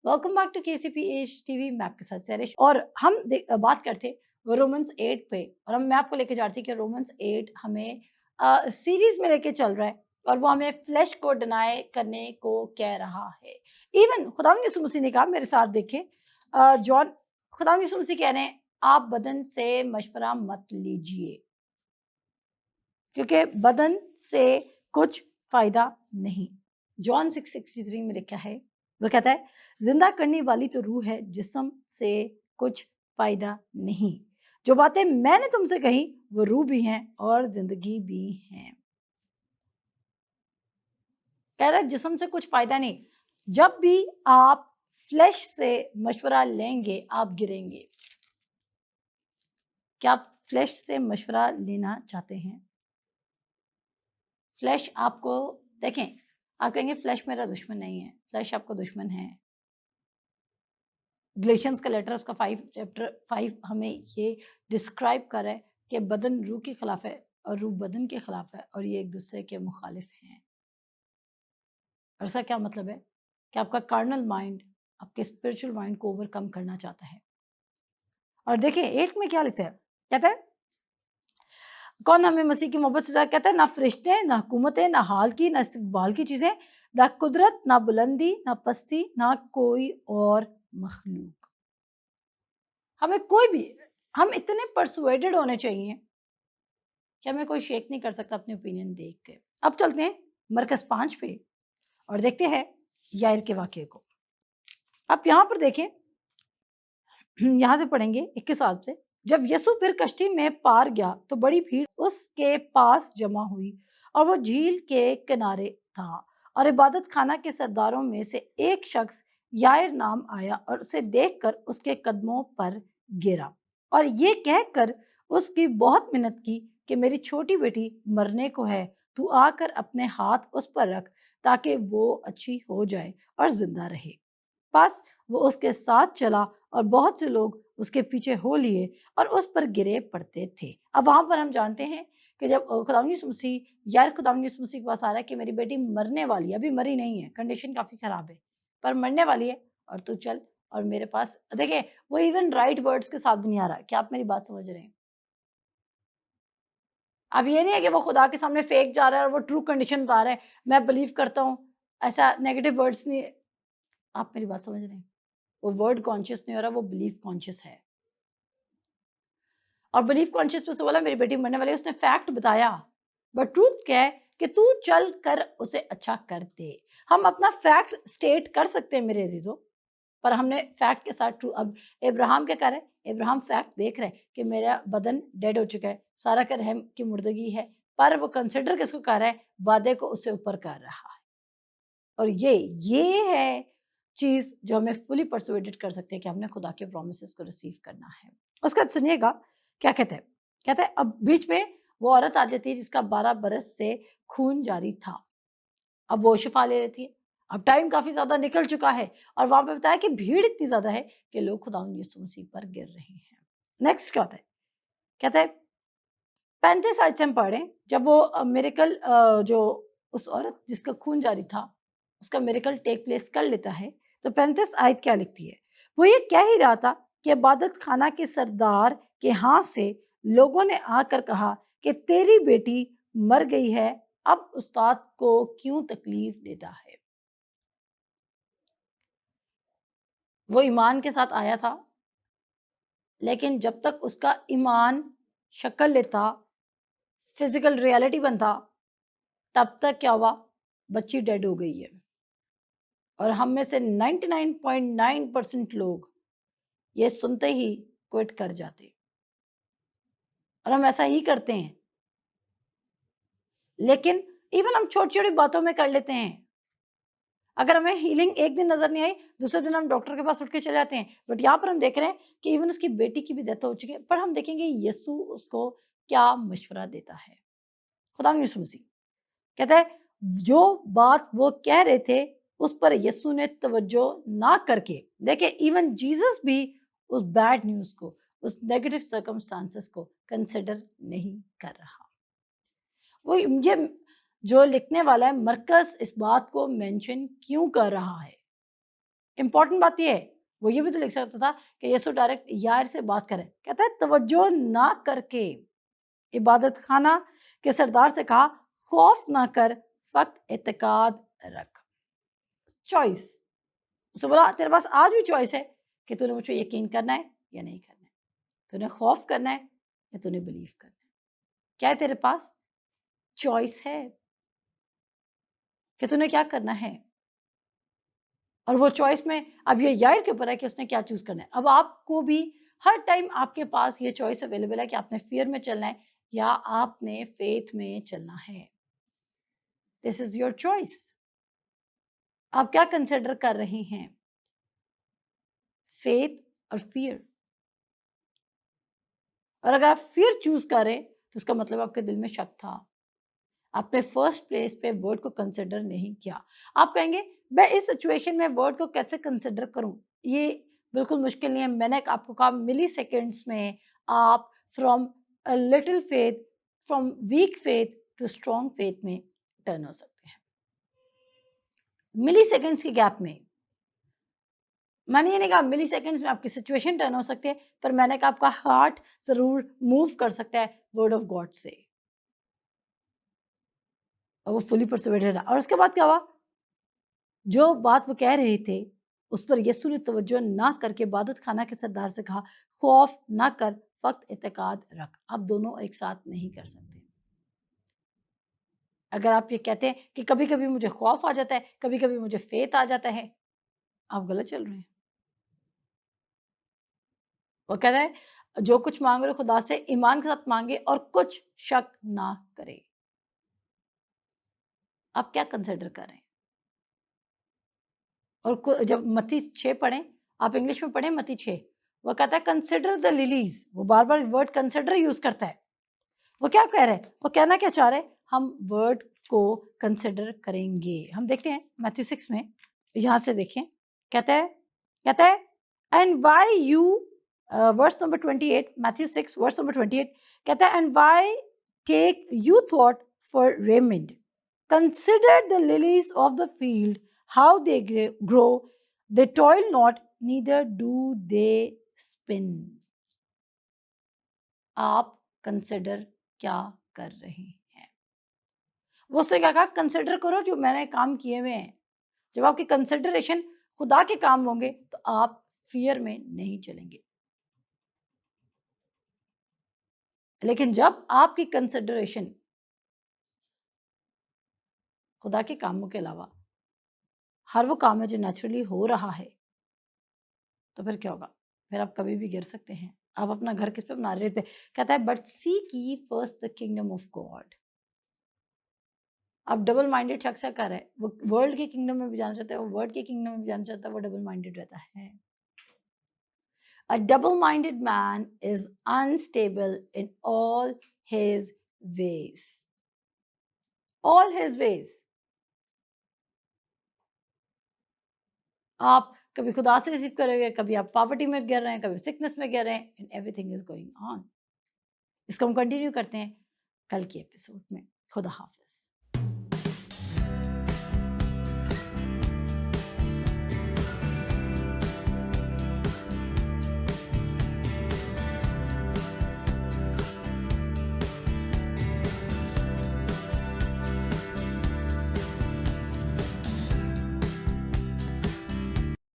Welcome back to KCPH TV. मैं आपके साथ सैरिश और हम बात करते रोमन्स 8 पे। और मैं आपको लेके जा रही थी कि रोमन्स 8 हमें सीरीज में लेके चल रहा है और वो हमें फ्लैश को डिनाई करने को कह रहा है। इवन खुदावंद यीशु मसीह ने कहा, मेरे साथ देखें, जॉन, खुदावंद यीशु मसीह कह रहे हैं आप बदन से मशवरा मत लीजिए क्योंकि बदन से कुछ फायदा नहीं। जॉन 6:63 में लिखा है, वो कहता है जिंदा करने वाली तो रूह है, जिस्म से कुछ फायदा नहीं। जो बातें मैंने तुमसे कही वो रूह भी हैं और जिंदगी भी हैं। कह रहा है जिस्म से कुछ फायदा नहीं। जब भी आप फ्लैश से मशवरा लेंगे आप गिरेंगे। क्या आप फ्लैश से मशवरा लेना चाहते हैं? फ्लैश आपको, देखें, आप कहेंगे फ्लैश मेरा दुश्मन नहीं है। फ्लैश आपका दुश्मन है। गलेशियंस का लेटर उसका 5 हमें ये डिस्क्राइब कर रहा है कि बदन रूह के खिलाफ है और रूह बदन के खिलाफ है और ये एक दूसरे के मुखालिफ हैं। और इसका क्या मतलब है कि आपका कार्नल माइंड आपके स्पिरिचुअल माइंड को ओवरकम करना चाहता है। और देखिए 8 में क्या लिखता है, कहता है कौन हमें मसीह की मोहब्बत से ज्यादा, कहता है ना फरिश्ते, ना हुकूमतें, ना हाल की, ना इस्तकबाल की चीजें, ना कुदरत, ना बुलंदी, ना पस्ती, ना कोई और मखलूक। हमें कोई भी, हम इतने परसुएडेड होने चाहिए कि हमें कोई शेक नहीं कर सकता अपने ओपिनियन देख के। अब चलते हैं मरकज 5 पे और देखते हैं याइर के वाक्य को। आप यहाँ पर देखें, यहाँ से पढ़ेंगे 21 साल से। जब यसु फिर कश्ती में पार गया तो बड़ी भीड़ उसके पास जमा हुई और वो झील के किनारे था। और इबादत खाना के सरदारों में से एक शख्स याइर नाम आया और उसे देखकर उसके कदमों पर गिरा और ये कहकर उसकी बहुत मिन्नत की कि मेरी छोटी बेटी मरने को है, तू आकर अपने हाथ उस पर रख ताकि वो अच्छी हो जाए और जिंदा रहे। बस वो उसके साथ चला और बहुत से लोग उसके पीछे हो लिए और उस पर गिरे पड़ते थे। अब वहां पर हम जानते हैं कि जब खुदावंद यीशु मसीह यार खुदावंद यीशु मसीह के पास आ रहा है कि मेरी बेटी मरने वाली है, अभी मरी नहीं है, कंडीशन काफी खराब है पर मरने वाली है और तू चल और मेरे पास। देखिए वो इवन राइट वर्ड्स के साथ भी नहीं आ रहा। क्या आप मेरी बात समझ रहे हैं? अब ये नहीं है कि वो खुदा के सामने फेक जा रहा है और वो ट्रू कंडीशन बता रहा है, मैं बिलीव करता हूँ, ऐसा नेगेटिव वर्ड्स नहीं। आप मेरी बात समझ रहे हैं? वो वर्ड कॉन्शियस नहीं हो रहा, वो बिलीफ कॉन्शियस है। और बिलीफ कॉन्शियस पे से बोला मेरी बेटी मरने वाली है, उसने फैक्ट बताया, बट ट्रूथ क्या है कि तू चल कर उसे अच्छा कर दे। हम अपना फैक्ट स्टेट कर सकते हैं मेरे अजीजों, पर हमने फैक्ट के साथ ट्रू। अब इब्राहिम क्या कर रहे हैं? इब्राहिम फैक्ट देख रहे हैं कि मेरा बदन डेड हो चुका है, सारा का रहम की मुर्दगी है, पर वो कंसिडर किसको कर रहा है? वादे को उससे ऊपर कर रहा है। और ये है चीज जो हमें फुली परसुएडेड कर सकते हैं कि हमने खुदा के प्रोमिसेस को रिसीव करना है। उसका सुनिएगा क्या कहते हैं। कहते हैं अब बीच में वो औरत आ जाती है जिसका 12 बरस से खून जारी था। अब वो शिफा ले लेती है। अब टाइम काफी ज्यादा निकल चुका है और वहां पे बताया कि भीड़ इतनी ज्यादा है कि लोग खुदावंद यीशु मसीह पर गिर रहे हैं। नेक्स्ट क्या होता है? कहता है 35 आयत से हम पढ़े, जब वो मिरेकल, जो उस औरत जिसका खून जारी था उसका मिरेकल टेक प्लेस कर लेता है, तो 35 आयत क्या लिखती है? वो ये कह ही रहा था कि इबादत खाना के सरदार के हाथ से लोगों ने आकर कहा कि तेरी बेटी मर गई है, अब उस्ताद को क्यों तकलीफ देता है। वो ईमान के साथ आया था, लेकिन जब तक उसका ईमान शक्ल लेता, फिजिकल रियलिटी बनता, तब तक क्या हुआ? बच्ची डेड हो गई है। और हम में से 99.9% लोग ये सुनते ही क्विट कर जाते और हम ऐसा ही करते हैं। लेकिन इवन हम छोटी छोटी बातों में कर लेते हैं। अगर हमें हीलिंग एक दिन नजर नहीं आई, दूसरे दिन हम डॉक्टर के पास उठ के चले जाते हैं। बट यहाँ पर हम देख रहे हैं कि इवन उसकी बेटी की भी डेथ हो चुकी है, पर हम देखेंगे यीशु उसको क्या मशवरा देता है। खुदा यीशु मसीह कहता है जो बात वो कह रहे थे उस पर यीशु ने तवज्जो ना करके, देखे इवन जीसस भी उस बैड न्यूज को, उस नेगेटिव सर्कमस्टांसेस को कंसिडर नहीं कर रहा। वो ये जो लिखने वाला है मरकस इस बात को मेंशन क्यों कर रहा है امپورٹنٹ بات یہ ہے، وہ یہ بھی تو لکھ سکتا تھا کہ یسوع ڈائریکٹ یائر سے بات کرے، کہتا ہے توجہ نہ کر کے عبادت خانہ کے سردار سے کہا خوف نہ کر، فقط اعتقاد رکھ. چوائس. اس نے بولا تیرے پاس آج بھی چوائس ہے کہ تو نے مجھ پہ یقین کرنا ہے یا نہیں کرنا ہے، تو نے خوف کرنا ہے یا تو نے بلیو کرنا ہے. کیا ہے تیرے پاس؟ چوائس ہے کہ تو نے کیا کرنا ہے. اور وہ چوائس میں اب یہ یائر کے اوپر ہے کہ اس نے کیا چوز کرنا ہے. اب آپ کو بھی ہر ٹائم آپ کے پاس یہ چوائس اویلیبل ہے کہ آپ نے فیئر میں چلنا ہے یا آپ نے فیتھ میں چلنا ہے. دس از یور چوائس. آپ کیا کنسیڈر کر رہے ہیں، فیتھ اور فیئر؟ اور اگر آپ فیئر چوز کریں تو اس کا مطلب آپ کے دل میں شک تھا، آپ نے فرسٹ پلیس پہ ورڈ کو کنسیڈر نہیں کیا. آپ کہیں گے میں اس سچویشن میں ورڈ کو کیسے کنسیڈر کروں؟ یہ بالکل مشکل نہیں ہے. میں نے آپ کو کہا ملی سیکنڈز میں آپ from little faith, from weak faith to strong faith میں ٹرن ہو سکتے ہیں. ملی سیکنڈز کی گیپ میں. میں نے یہ نہیں کہا ملی سیکنڈز میں آپ کی سچویشن ٹرن ہو سکتی ہے، پر میں نے کہا آپ کا ہارٹ ضرور موو کر سکتا ہے ورڈ آف گاڈ سے، اور وہ فلی پرسویڈڈ ہے. اور اس کے بعد کیا ہوا؟ جو بات وہ کہہ رہے تھے اس پر یسوع نے توجہ نہ کر کے عبادت خانہ کے سردار سے کہا خوف نہ کر، فقط اعتقاد رکھ. آپ دونوں ایک ساتھ نہیں کر سکتے. اگر آپ یہ کہتے ہیں کہ کبھی کبھی مجھے خوف آ جاتا ہے، کبھی کبھی مجھے فیتھ آ جاتا ہے، آپ غلط چل رہے ہیں. وہ کہتا ہے جو کچھ مانگ رہے خدا سے ایمان کے ساتھ مانگے اور کچھ شک نہ کرے. آپ کیا کنسیڈر کر رہے ہیں؟ اور جب متی 6 پڑھیں، آپ انگلش میں پڑھیں متی 6، وہ کہتا ہے کنسیڈر دا لیلیز. وہ بار بار ورڈ کنسیڈر یوز کرتا ہے. وہ کیا کہہ رہے ہیں؟ وہ کہنا کیا چاہ رہے ہیں؟ ہم ورڈ کو کنسیڈر کریں گے. ہم دیکھتے ہیں میتھیو 6 میں، یہاں سے دیکھیں، کہتا ہے and why you verse number 28، Matthew 6 verse number 28 کہتا ہے and why take you thought for raiment, consider the lilies of the field how they grow, they toil not, neither do they spin. آپ consider کیا کر رہے ہیں؟ وہ اس نے کیا کہا کنسیڈر کرو جو میں نے کام کیے ہوئے ہیں. جب آپ کی کنسیڈریشن خدا کے کام ہوں گے تو آپ فیئر میں نہیں چلیں گے. لیکن جب آپ کی کنسیڈریشن خدا کے کاموں کے علاوہ ہر وہ کام ہے جو نیچرلی ہو رہا ہے، تو پھر کیا ہوگا؟ پھر آپ کبھی بھی گر سکتے ہیں. آپ اپنا گھر کس پہ بنا رہے تھے؟ کہتا ہے but seek ye first the kingdom of God. آپ ڈبل مائنڈیڈ شخص کیا کر رہے ہیں؟ وہ ورلڈ کے کنگڈم میں بھی جانا چاہتا ہے، وہ ورڈ کے کنگڈم میں بھی جانا چاہتا ہے، وہ ڈبل مائنڈیڈ رہتا ہے. A double-minded man is unstable in all his ways. All his ways. آپ کبھی خدا سے ریسیو کریں گے، کبھی آپ پاورٹی میں گر رہے ہیں، کبھی سکنس میں گر رہے ہیں، and everything is going on. اس کو ہم کنٹینیو کرتے ہیں کل کی ایپیسوڈ میں. خدا حافظ.